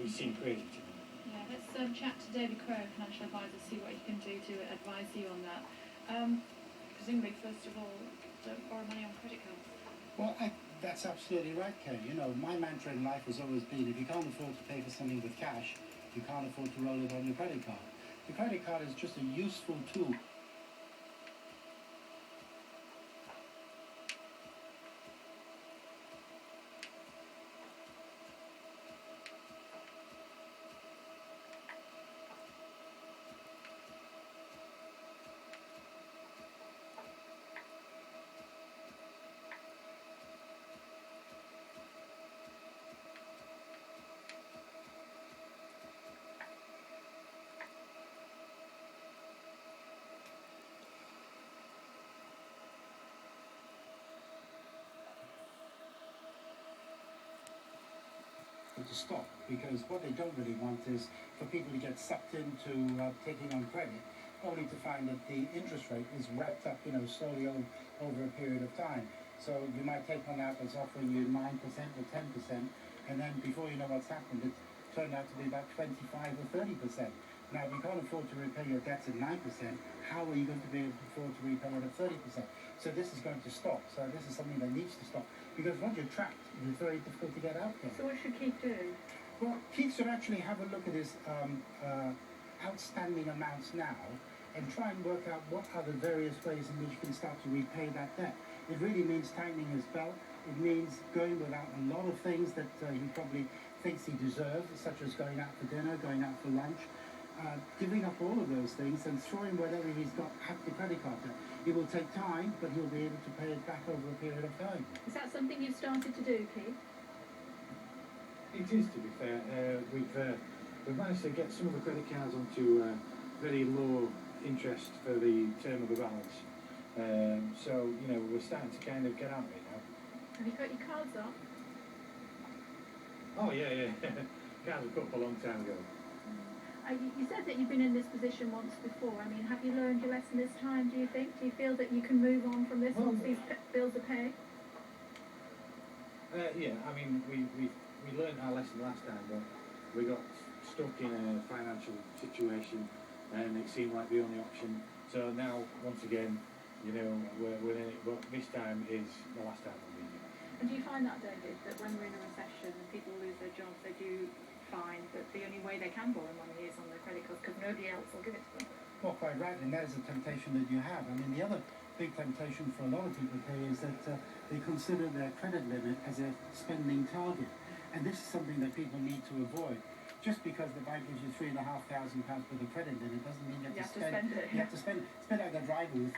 It seemed crazy to me. Yeah, let's chat to David Crowe, financial advisor, see what he can do to advise you on that. Presumably, first of all, don't borrow money on credit cards. Well, that's absolutely right, Kay. You know, my mantra in life has always been, if you can't afford to pay for something with cash, you can't afford to roll it on your credit card. The credit card is just a useful tool. To stop, because what they don't really want is for people to get sucked into taking on credit, only to find that the interest rate is wrapped up, you know, slowly over a period of time. So you might take one out that's offering you 9% or 10%, and then before you know what's happened, it turned out to be about 25 or 30%. Now, if you can't afford to repay your debts at 9%, how are you going to be able to afford to repay it at 30%? So this is going to stop. So this is something that needs to stop. Because once you're trapped, it's very difficult to get out there. So what should Keith do? Well, Keith should actually have a look at his outstanding amounts now and try and work out what are the various ways in which you can start to repay that debt. It really means tightening his belt. It means going without a lot of things that he probably thinks he deserves, such as going out for dinner, going out for lunch. Giving up all of those things and throwing whatever he's got at the credit card debt. It will take time, but he'll be able to pay it back over a period of time. Is that something you've started to do, Keith? It is, to be fair. We've managed to get some of the credit cards onto very low interest for the term of the balance. So, you know, we're starting to kind of get out of it now. Have you got your cards up? Oh, yeah. Cards were cut a long time ago. You said that you've been in this position once before. I mean, have you learned your lesson this time, do you think? Do you feel that you can move on from this once these bills are paid? Yeah, I mean, we learned our lesson last time, but we got stuck in a financial situation and it seemed like the only option. So now, once again, you know, we're in it, but this time is the last time we'll be in it. And do you find that, David, that when we're in a recession and people lose their jobs, they do find that the only way they can borrow money is on their credit cards because nobody else will give it to them? Well, quite right, and that is a temptation that you have. I mean, the other big temptation for a lot of people here is that they consider their credit limit as a spending target. And this is something that people need to avoid. Just because the bank gives you £3,500 worth of credit limit doesn't mean you have to spend it. You have to spend it. Spend it at the dry booth.